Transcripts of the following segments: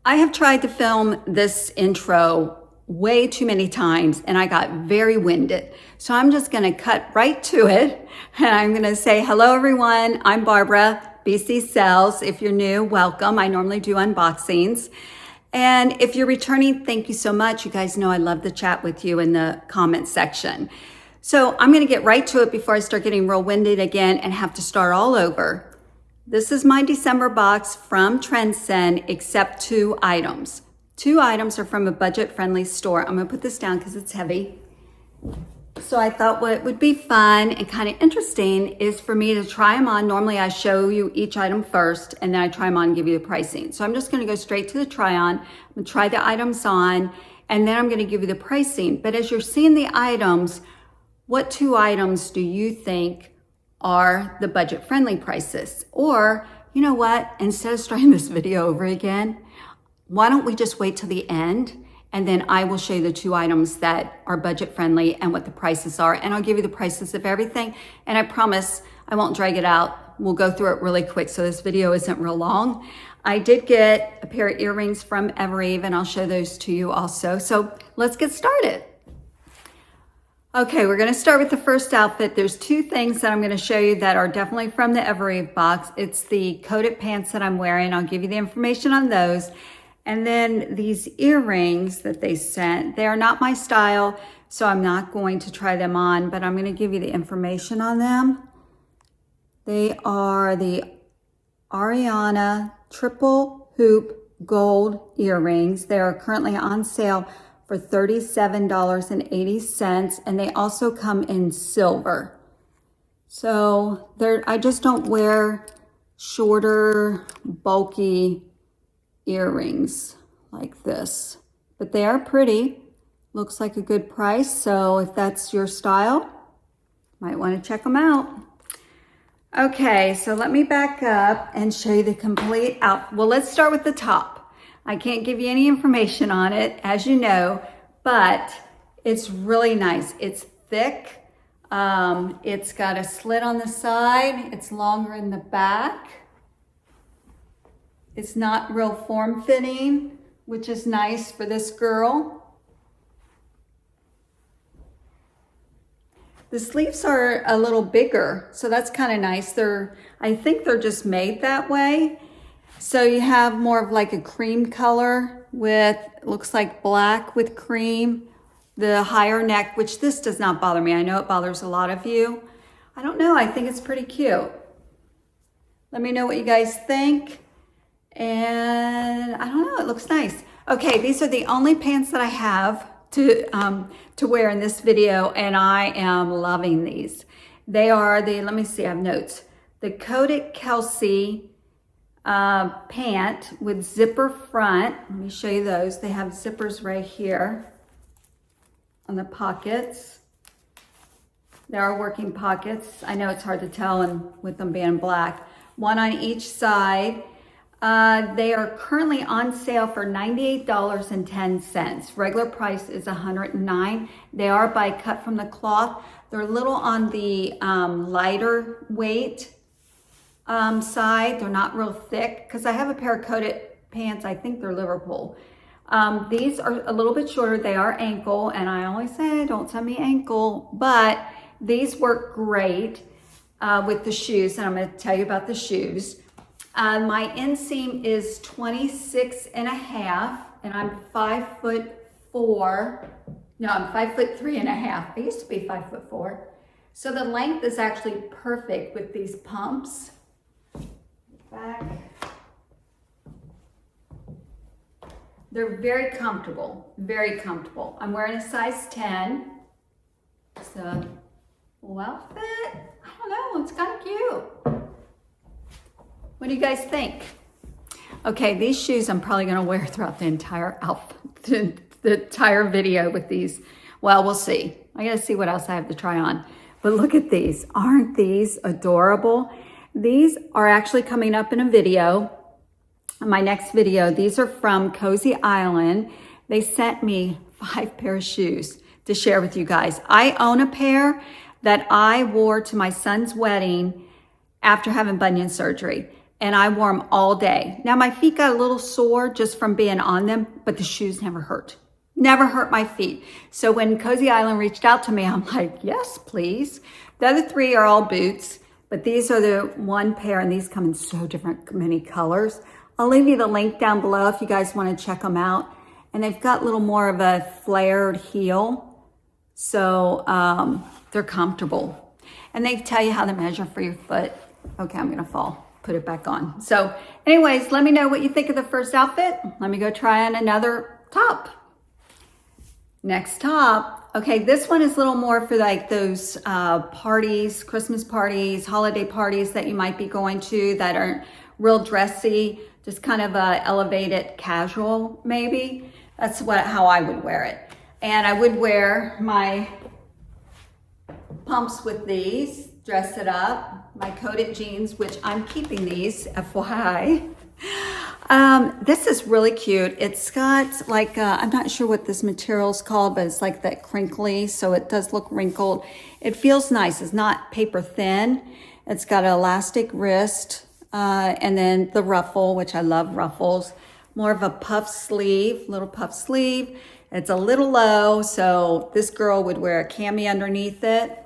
I have tried to film this intro way too many times and I got very winded. So I'm just gonna cut right to it and I'm gonna say, hello everyone, I'm Barbara, BCsells. If you're new, welcome. I normally do unboxings. And if you're returning, thank you so much. You guys know I love to chat with you in the comment section. So I'm gonna get right to it before I start getting real winded again and have to start all over. This is my December box from Trendsend, except 2 items. 2 items are from a budget-friendly store. I'm gonna put this down because it's heavy. So I thought what would be fun and kind of interesting is for me to try them on. Normally I show you each item first and then I try them on and give you the pricing. So I'm just gonna go straight to the try-on. I'm gonna try the items on and then I'm gonna give you the pricing. But as you're seeing the items, what 2 items do you think are the budget-friendly prices? Or, you know what, instead of starting this video over again, why don't we just wait till the end and then I will show you the 2 items that are budget-friendly and what the prices are, and I'll give you the prices of everything, and I promise I won't drag it out. We'll go through it really quick so this video isn't real long. I did get a pair of earrings from Evereve and I'll show those to you also. So let's get started. Okay, we're gonna start with the first outfit. There's 2 things that I'm gonna show you that are definitely from the Evereve box. It's the coated pants that I'm wearing. I'll give you the information on those. And then these earrings that they sent, they are not my style, so I'm not going to try them on, but I'm gonna give you the information on them. They are the Ariana triple hoop gold earrings. They are currently on sale for $37.80, and they also come in silver. So I just don't wear shorter, bulky earrings like this, but they are pretty. Looks like a good price, so if that's your style, might want to check them out. Okay, so let me back up and show you the complete outfit. Well, let's start with the top. I can't give you any information on it, as you know, but it's really nice. It's thick. It's got a slit on the side. It's longer in the back. It's not real form-fitting, which is nice for this girl. The sleeves are a little bigger, so that's kind of nice. I think they're just made that way. So you have more of like a cream color with, looks like black with cream. The higher neck, which this does not bother me. I know it bothers a lot of you. I don't know, I think it's pretty cute. Let me know what you guys think. And I don't know, it looks nice. Okay, these are the only pants that I have to wear in this video, and I am loving these. They are the, let me see, I have notes. The coated Kelsey pant with zipper front. Let me show you those. They have zippers right here on the pockets. There are working pockets. I know it's hard to tell and with them being black. 1 on each side. They are currently on sale for $98.10. Regular price is $109. They are by cut from the cloth. They're a little on the lighter weight side. They're not real thick because I have a pair of coated pants. I think they're Liverpool. These are a little bit shorter. They are ankle, and I always say don't tell me ankle, but these work great with the shoes, and I'm going to tell you about the shoes. My inseam is 26.5, and I'm 5'4". No, I'm 5'3.5". I used to be 5'4". So the length is actually perfect with these pumps. Back. They're very comfortable, very comfortable. I'm wearing a size 10. It's a full outfit. I don't know, it's kind of cute. What do you guys think? Okay, these shoes I'm probably gonna wear throughout the entire outfit, the entire video with these. Well, we'll see. I gotta see what else I have to try on. But look at these, aren't these adorable? These are actually coming up in a video, my next video. These are from Cozy Island. They sent me 5 pair of shoes to share with you guys. I own a pair that I wore to my son's wedding after having bunion surgery. and I wore them all day. Now my feet got a little sore just from being on them, but the shoes never hurt. Never hurt my feet. So when Cozy Island reached out to me, I'm like, yes, please. The other 3 are all boots, but these are the one pair, and these come in so different, many colors. I'll leave you the link down below if you guys want to check them out. And they've got a little more of a flared heel, so they're comfortable. And they tell you how to measure for your foot. Okay, I'm gonna fall. Put it back on. So anyways, let me know what you think of the first outfit. Let me go try on another top. Next top. Okay, this one is a little more for like those parties, Christmas parties, holiday parties that you might be going to that aren't real dressy, just kind of a elevated casual maybe. That's how I would wear it. And I would wear my pumps with these, dress it up, my coated jeans, which I'm keeping these, FYI. This is really cute. It's got like, I'm not sure what this material is called, but it's like that crinkly, so it does look wrinkled. It feels nice. It's not paper thin. It's got an elastic wrist, and then the ruffle, which I love ruffles. More of a puff sleeve, little puff sleeve. It's a little low, so this girl would wear a cami underneath it.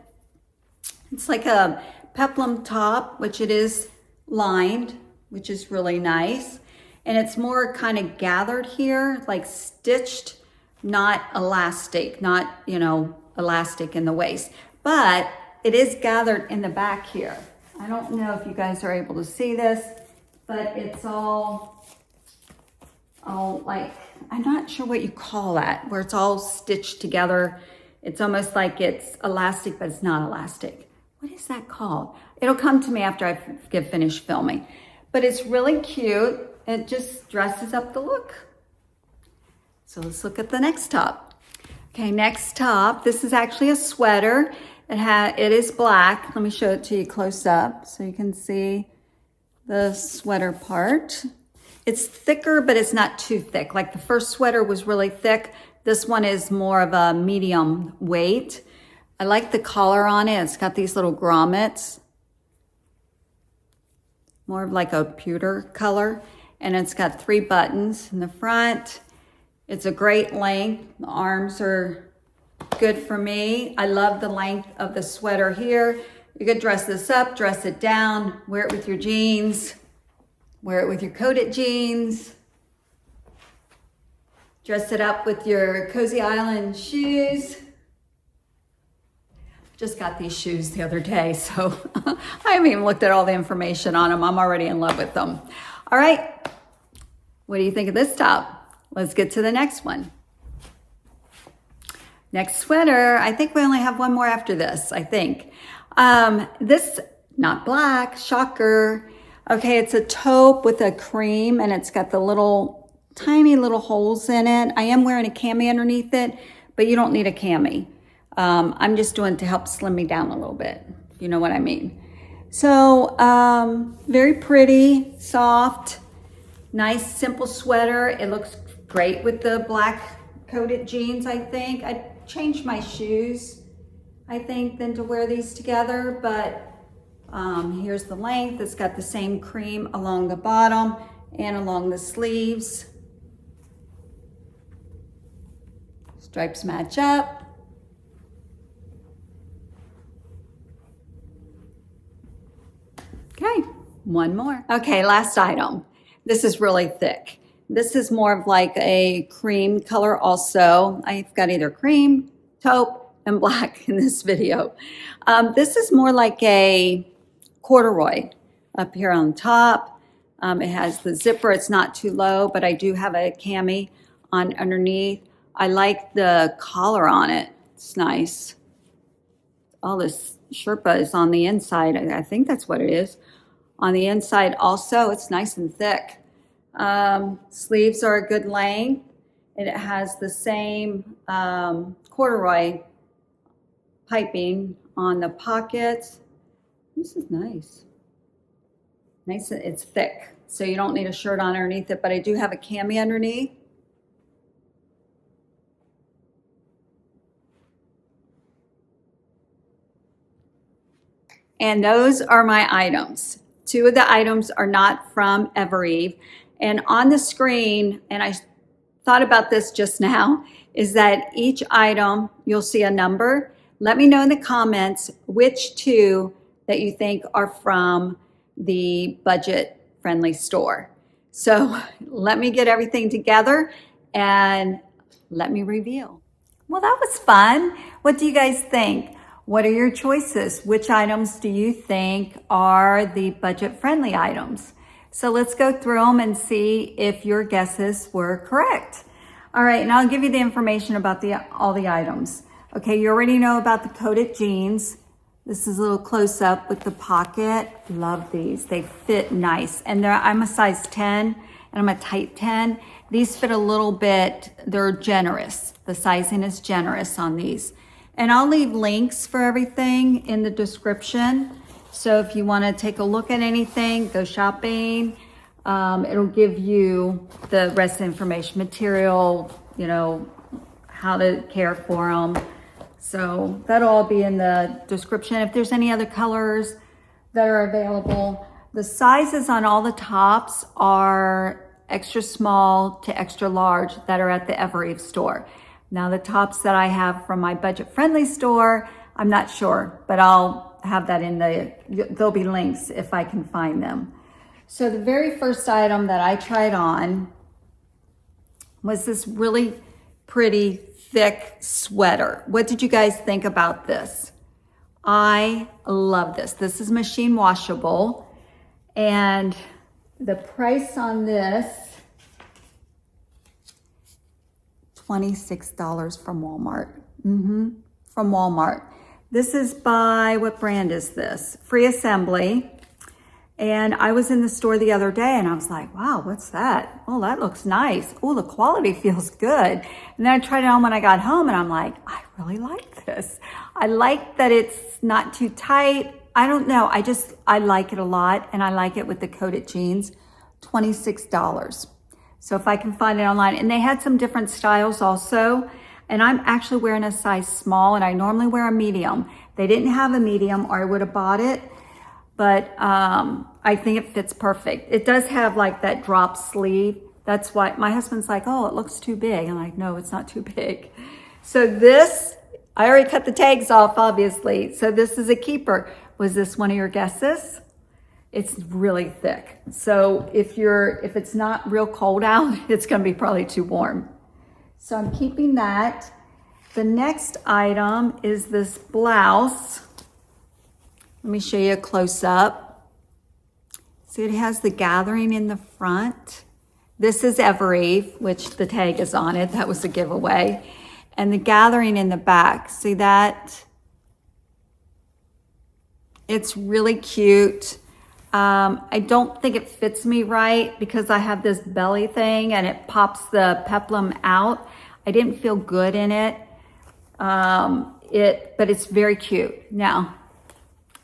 It's like a peplum top, which it is lined, which is really nice. And it's more kind of gathered here, like stitched, not elastic, not, you know, elastic in the waist. But it is gathered in the back here. I don't know if you guys are able to see this, but it's all like, I'm not sure what you call that, where it's all stitched together. It's almost like it's elastic, but it's not elastic. What is that called? It'll come to me after I get finished filming. But it's really cute. It just dresses up the look. So let's look at the next top. Okay, next top. This is actually a sweater. It is black. Let me show it to you close up so you can see the sweater part. It's thicker, but it's not too thick. Like the first sweater was really thick. This one is more of a medium weight. I like the collar on it. It's got these little grommets. More of like a pewter color. And it's got 3 buttons in the front. It's a great length. The arms are good for me. I love the length of the sweater here. You could dress this up, dress it down, wear it with your jeans, wear it with your coated jeans, dress it up with your Cozy Island shoes. Just got these shoes the other day, so I haven't even looked at all the information on them. I'm already in love with them. All right, what do you think of this top? Let's get to the next one. Next sweater, I think we only have one more after this, I think. This, not black, shocker. Okay, it's a taupe with a cream, and it's got the little, tiny little holes in it. I am wearing a cami underneath it, but you don't need a cami. I'm just doing it to help slim me down a little bit, if you know what I mean. So, very pretty, soft, nice, simple sweater. It looks great with the black coated jeans, I think. I changed my shoes, I think, than to wear these together, but here's the length. It's got the same cream along the bottom and along the sleeves. Stripes match up. Okay, one more. Okay, last item. This is really thick. This is more of like a cream color also. I've got either cream, taupe, and black in this video. This is more like a corduroy up here on top. It has the zipper. It's not too low, but I do have a cami on underneath. I like the collar on it. It's nice. All this Sherpa is on the inside. I think that's what it is. On the inside also, it's nice and thick. Sleeves are a good length. And it has the same corduroy piping on the pockets. This is nice. Nice, it's thick, so you don't need a shirt on underneath it, but I do have a cami underneath. And those are my items. 2 of the items are not from Evereve. And on the screen, and I thought about this just now, is that each item, you'll see a number. Let me know in the comments which 2 that you think are from the budget-friendly store. So let me get everything together and let me reveal. Well, that was fun. What do you guys think? What are your choices? Which items do you think are the budget-friendly items? So let's go through them and see if your guesses were correct. All right, and I'll give you the information about all the items. Okay, you already know about the coated jeans. This is a little close up with the pocket. Love these. They fit nice. And I'm a size 10 and I'm a tight 10. These fit a little bit, they're generous. The sizing is generous on these. And I'll leave links for everything in the description. So if you want to take a look at anything, go shopping. It'll give you the rest of the information, material, you know, how to care for them. So that'll all be in the description. If there's any other colors that are available, the sizes on all the tops are extra small to extra large that are at the Evereve store. Now the tops that I have from my budget-friendly store, I'm not sure, but I'll have that there'll be links if I can find them. So the very first item that I tried on was this really pretty thick sweater. What did you guys think about this? I love this. This is machine washable, and the price on this, $26 from Walmart. From Walmart. This is by, what brand is this? Free Assembly. And I was in the store the other day and I was like, wow, what's that? Oh, that looks nice. Oh, the quality feels good. And then I tried it on when I got home and I'm like, I really like this. I like that it's not too tight. I don't know. I like it a lot, and I like it with the coated jeans. $26. So if I can find it online, and they had some different styles also. And I'm actually wearing a size small, and I normally wear a medium. They didn't have a medium or I would have bought it. But I think it fits perfect. It does have like that drop sleeve. That's why my husband's like, oh, it looks too big. I'm like, no, it's not too big. So this, I already cut the tags off, obviously. So this is a keeper. Was this one of your guesses? It's really thick. So if it's not real cold out, it's gonna be probably too warm. So I'm keeping that. The next item is this blouse. Let me show you a close up. See, it has the gathering in the front. This is Evereve, which the tag is on it. That was a giveaway. And the gathering in the back. See that? It's really cute. I don't think it fits me right because I have this belly thing and it pops the peplum out. I didn't feel good in it. But it's very cute. Now,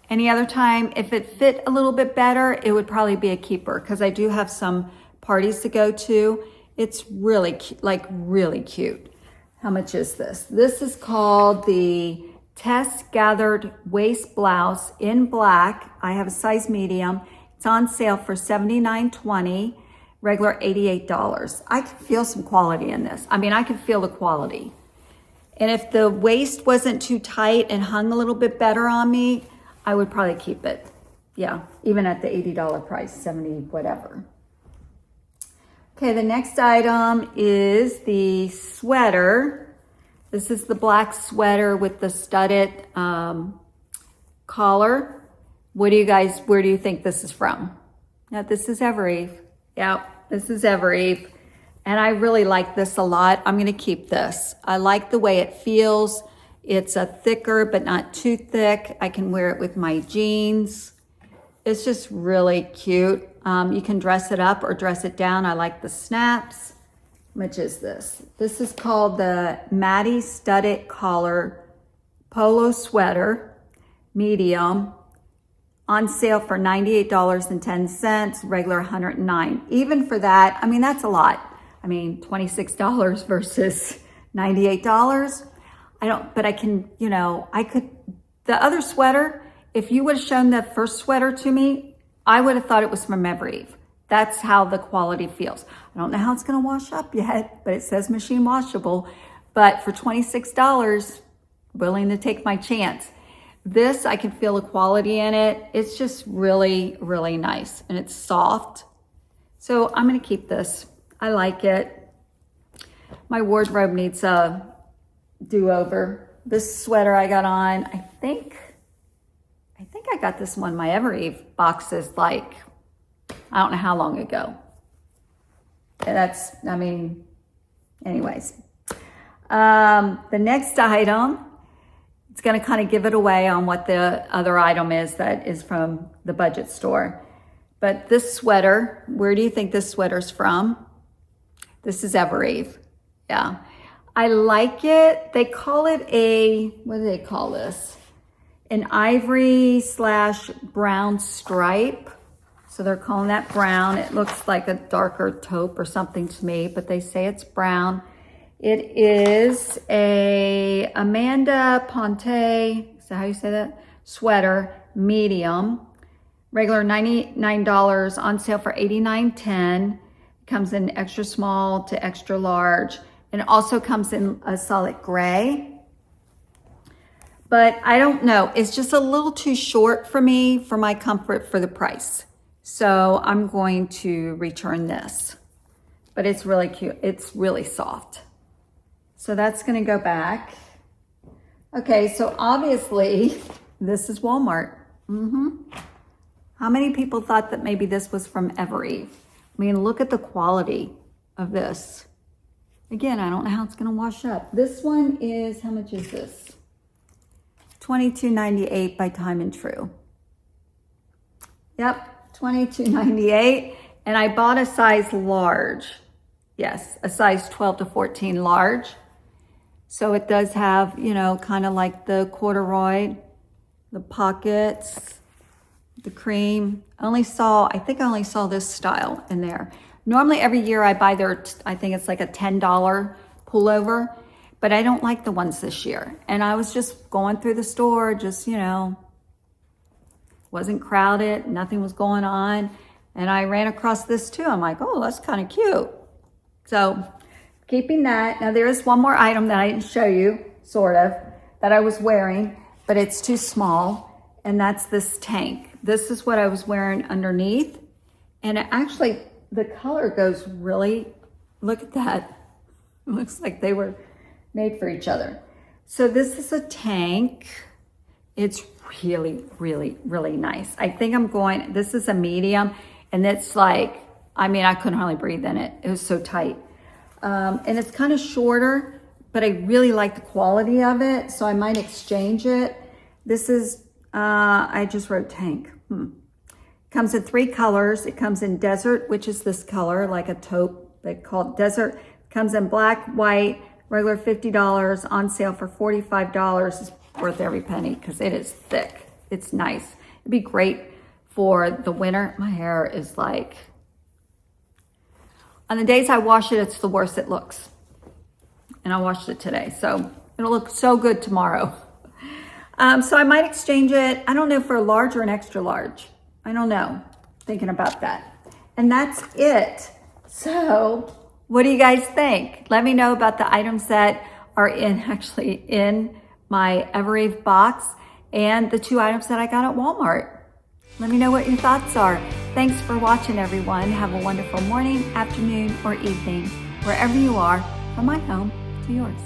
any other time, if it fit a little bit better, it would probably be a keeper because I do have some parties to go to. It's really, really cute. How much is this? This is called the Test Gathered Waist Blouse in black. I have a size medium. It's on sale for $79.20, regular $88. I can feel some quality in this. I mean, I can feel the quality. And if the waist wasn't too tight and hung a little bit better on me, I would probably keep it. Yeah, even at the $80 price, 70 whatever. Okay, the next item is the sweater. This is the black sweater with the studded collar. Where do you think this is from? Now, this is Evereve. Yeah, this is Evereve. And I really like this a lot. I'm gonna keep this. I like the way it feels. It's a thicker, but not too thick. I can wear it with my jeans. It's just really cute. You can dress it up or dress it down. I like the snaps. How much is this? This is called the Maddie Studded Collar Polo Sweater, medium, on sale for $98.10, regular $109. Even for that, I mean, that's a lot. I mean, $26 versus $98. But I can, the other sweater, if you would have shown the first sweater to me, I would have thought it was from Evereve. That's how the quality feels. I don't know how it's gonna wash up yet, but it says machine washable. But for $26, willing to take my chance. This, I can feel the quality in it. It's just really, really nice, and it's soft. So I'm gonna keep this. I like it. My wardrobe needs a do-over. This sweater I got on, I think I got this one, my Evereve boxes, like, I don't know how long ago. And that's, I mean, anyways. The next item, it's gonna kind of give it away on what the other item is that is from the budget store. But this sweater, where do you think this sweater's from? This is Evereve, yeah. I like it. They call it a, what do they call this? An ivory / brown stripe. So they're calling that brown. It looks like a darker taupe or something to me, but they say it's brown. It is a Amanda Ponte, is that how you say that? Sweater, medium. Regular $99, on sale for $89.10. Comes in extra small to extra large. And it also comes in a solid gray. But I don't know, it's just a little too short for me, for my comfort, for the price. So I'm going to return this. But it's really cute, it's really soft. So that's gonna go back. Okay, so obviously, this is Walmart. How many people thought that maybe this was from Evereve? I mean, look at the quality of this. Again, I don't know how it's gonna wash up. This one is, how much is this? $22.98 by Time and True. Yep, $22.98. And I bought a size large. Yes, a size 12 to 14 large. So it does have, you know, kind of like the corduroy, the pockets, the cream. I think I only saw this style in there. Normally every year I buy their, I think it's like a $10 pullover, but I don't like the ones this year. And I was just going through the store, just, you know, wasn't crowded, nothing was going on. And I ran across this too. I'm like, oh, that's kind of cute. So keeping that. Now there is one more item that I didn't show you, sort of, that I was wearing, but it's too small. And that's this tank. This is what I was wearing underneath. And it actually, the color goes really, look at that. It looks like they were made for each other. So this is a tank. It's really, really, really nice. I think I'm going, this is a medium, and it's like, I mean, I couldn't hardly breathe in it. It was so tight. And it's kind of shorter, but I really like the quality of it, so I might exchange it. This is, I just wrote tank. Comes in 3 colors. It comes in desert, which is this color, like a taupe. They call it desert. Comes in black, white, regular $50, on sale for $45. It's worth every penny because it is thick. It's nice. It'd be great for the winter. My hair is like, on the days I wash it, it's the worst it looks. And I washed it today, so it'll look so good tomorrow. So I might exchange it, I don't know, for a large or an extra large. I don't know, thinking about that. And that's it. So what do you guys think? Let me know about the items that are actually in my Evereve box and the 2 items that I got at Walmart. Let me know what your thoughts are. Thanks for watching, everyone. Have a wonderful morning, afternoon, or evening, wherever you are, from my home to yours.